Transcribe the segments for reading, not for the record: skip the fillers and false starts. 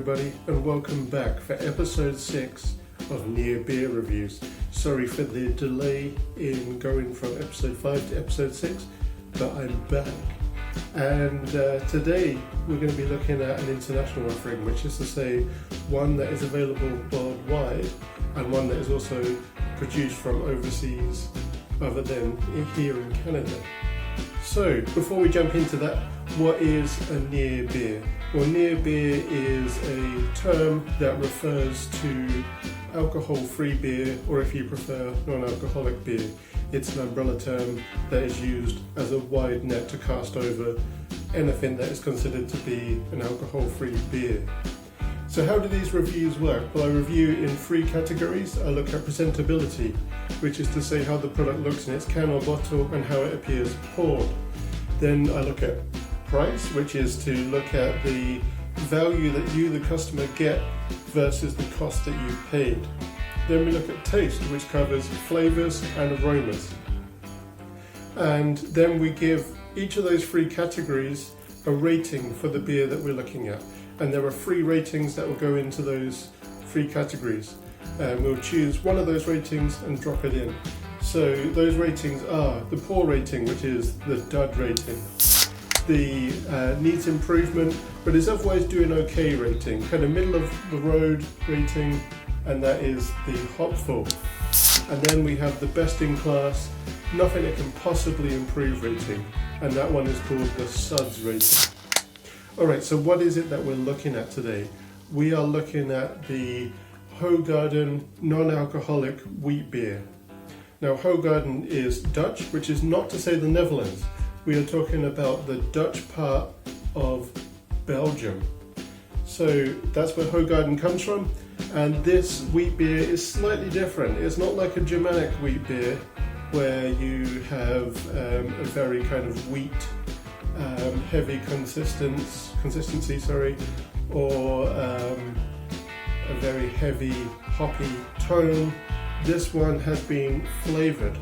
everybody, and welcome back for episode 6 of Near Beer Reviews. Sorry for the delay in going from episode 5 to episode 6, but I'm back. And today we're going to be looking at an international offering, which is to say one that is available worldwide and one that is also produced from overseas other than here in Canada. So before we jump into that, what is a near beer? Well, near beer is a term that refers to alcohol-free beer, or if you prefer, non-alcoholic beer. It's an umbrella term that is used as a wide net to cast over anything that is considered to be an alcohol-free beer. So how do these reviews work? Well, I review in 3 categories. I look at presentability, which is to say how the product looks in its can or bottle and how it appears poured. Then I look at price, which is to look at the value that you, the customer, get versus the cost that you paid. Then we look at taste, which covers flavours and aromas. And then we give each of those 3 categories a rating for the beer that we're looking at. And there are 3 ratings that will go into those 3 categories. We'll choose one of those ratings and drop it in. So those ratings are the poor rating, which is the dud rating, the needs improvement, but is otherwise doing okay rating, kind of middle of the road rating, and that is the hopful. And then we have the best in class, nothing that can possibly improve rating, and that one is called the suds rating. Alright, so what is it that we're looking at today? We are looking at the Hoegaarden Non-Alcoholic Wheat Beer. Now, Hoegaarden is Dutch, which is not to say the Netherlands. We are talking about the Dutch part of Belgium. So that's where Hoegaarden comes from, and this wheat beer is slightly different. It's not like a Germanic wheat beer where you have a very kind of wheat heavy consistency, or a very heavy hoppy tone. This one has been flavoured.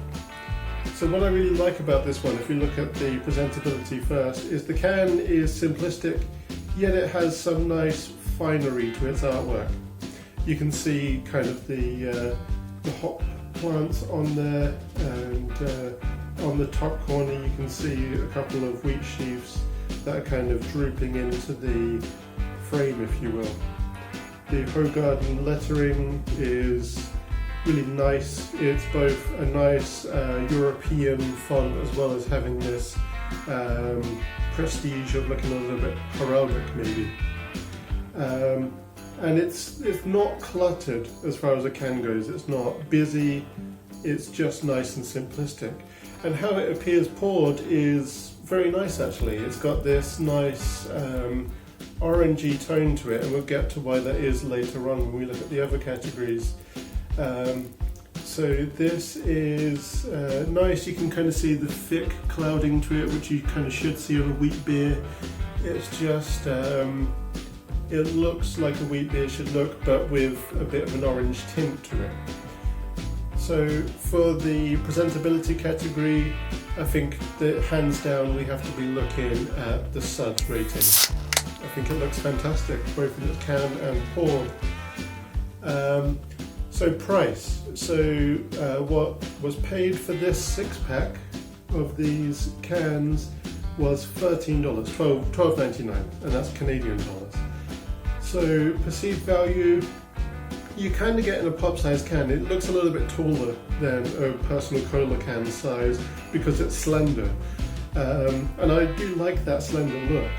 So what I really like about this one, if you look at the presentability first, is the can is simplistic, yet it has some nice finery to its artwork. You can see kind of the hop plants on there, and on the top corner you can see a couple of wheat sheaves that are kind of drooping into the frame, if you will. The Hoegaarden lettering is really nice. It's both a nice European font as well as having this prestige of looking a little bit heraldic maybe. And it's not cluttered as far as a can goes. It's not busy, it's just nice and simplistic. And how it appears poured is very nice actually. It's got this nice orangey tone to it, and we'll get to why that is later on when we look at the other categories. So this is nice. You can kind of see the thick clouding to it, which you kind of should see on a wheat beer. It's just, it looks like a wheat beer should look, but with a bit of an orange tint to it. So for the presentability category, I think that hands down we have to be looking at the suds rating. I think it looks fantastic, both in its can and poured. So price. So what was paid for this 6-pack of these cans was $13, $12.99, and that's Canadian dollars. So perceived value, you kind of get in a pop-sized can. It looks a little bit taller than a personal cola can size because it's slender, and I do like that slender look.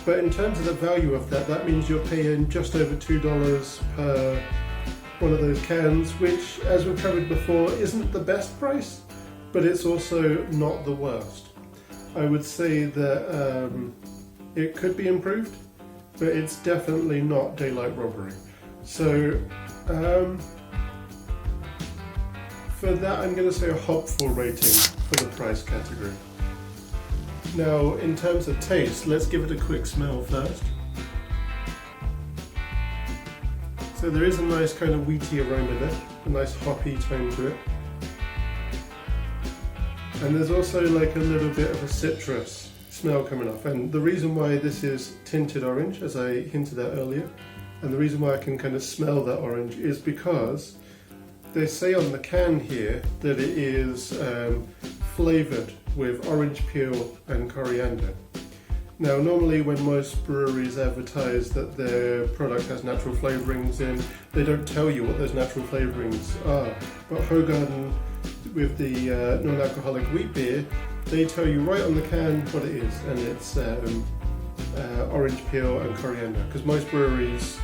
But in terms of the value of that, that means you're paying just over $2 per one of those cans, which, as we've covered before, isn't the best price, but it's also not the worst. I would say that it could be improved, but it's definitely not daylight robbery. So for that, I'm going to say a hopful rating for the price category. Now, in terms of taste, let's give it a quick smell first. So there is a nice kind of wheaty aroma there, a nice hoppy tone to it. And there's also like a little bit of a citrus smell coming off. And the reason why this is tinted orange, as I hinted at earlier, And the reason why I can kind of smell that orange is because they say on the can here that it is flavoured with orange peel and coriander. Now, normally when most breweries advertise that their product has natural flavourings in, they don't tell you what those natural flavourings are. But Hoegaarden, with the non-alcoholic wheat beer, they tell you right on the can what it is, and it's orange peel and coriander. Because most breweries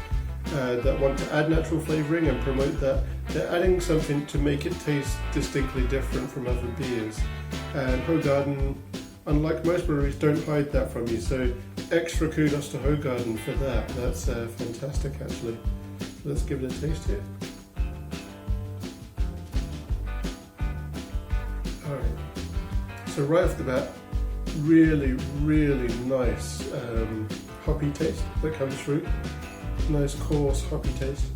that want to add natural flavouring and promote that, they're adding something to make it taste distinctly different from other beers. And Hoegaarden, unlike most breweries, don't hide that from you, so extra kudos to Hoegaarden for that. That's fantastic, actually. Let's give it a taste here. Alright, so right off the bat, really, really nice hoppy taste that comes through. Nice coarse hoppy taste.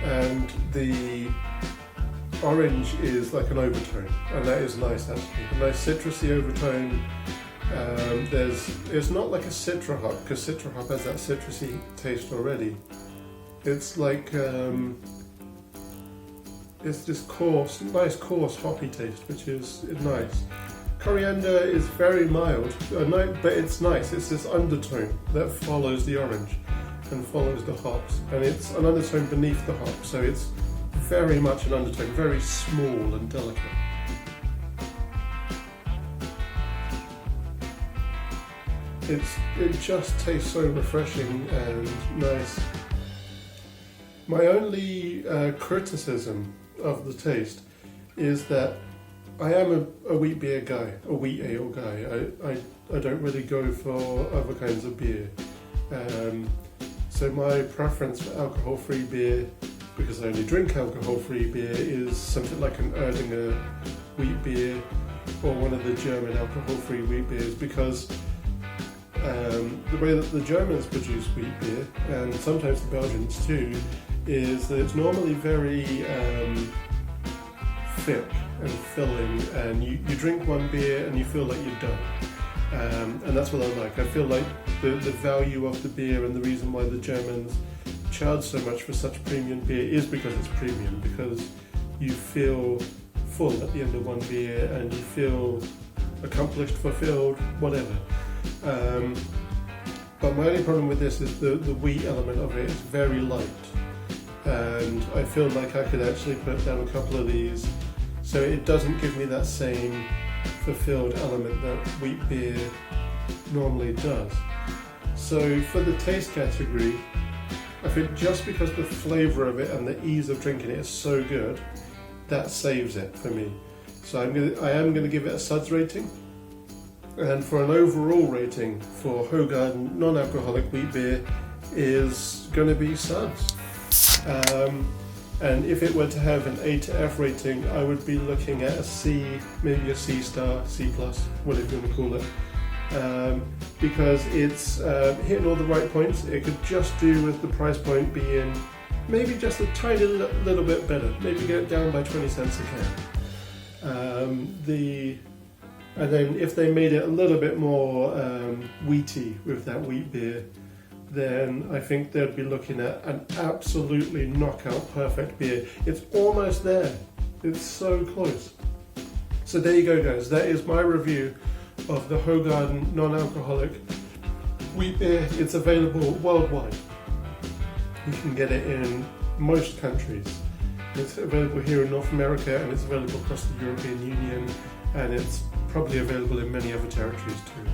And the orange is like an overtone, and that is nice actually. A nice citrusy overtone. It's not like a Citra hop, because Citra hop has that citrusy taste already. It's like it's this coarse, nice coarse hoppy taste, which is nice. Coriander is very mild, but it's nice. It's this undertone that follows the orange and follows the hops, and it's an undertone beneath the hop, so it's very much an undertone, very small and delicate. It just tastes so refreshing and nice. My only criticism of the taste is that I am a wheat beer guy, a wheat ale guy. I don't really go for other kinds of beer. So my preference for alcohol-free beer, because I only drink alcohol-free beer, is something like an Erdinger wheat beer or one of the German alcohol-free wheat beers, because the way that the Germans produce wheat beer, and sometimes the Belgians too, is that it's normally very thick and filling, and you drink one beer and you feel like you're done. And that's what I like. I feel like the value of the beer, and the reason why the Germans charge so much for such premium beer is because it's premium, because you feel full at the end of one beer and you feel accomplished, fulfilled, whatever. But my only problem with this is the wheat element of it is very light, and I feel like I could actually put down a couple of these, so it doesn't give me that same fulfilled element that wheat beer normally does. So for the taste category, I think just because the flavour of it and the ease of drinking it is so good, that saves it for me. So I am going to give it a suds rating, and for an overall rating for Hoegaarden Non-Alcoholic Wheat Beer is going to be suds. And if it were to have an A to F rating, I would be looking at a C, maybe a C star, C plus, whatever you want to call it. Because it's hitting all the right points. It could just do with the price point being maybe just a tiny little bit better. Maybe get it down by 20 cents a can. And then if they made it a little bit more wheaty with that wheat beer, then I think they'd be looking at an absolutely knockout perfect beer. It's almost there. It's so close. So there you go, guys. That is my review of the Hoegaarden Non-Alcoholic Wheat Beer. It's available worldwide. You can get it in most countries. It's available here in North America, and it's available across the European Union, and it's probably available in many other territories too.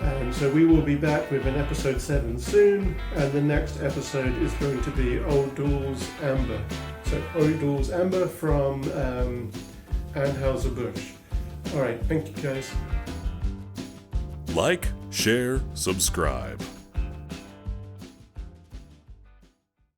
And so we will be back with an episode 7 soon, and the next episode is going to be Allard-Will's Amber. So Allard-Will's Amber from Anheuser-Busch. Alright, thank you guys. Like, share, subscribe.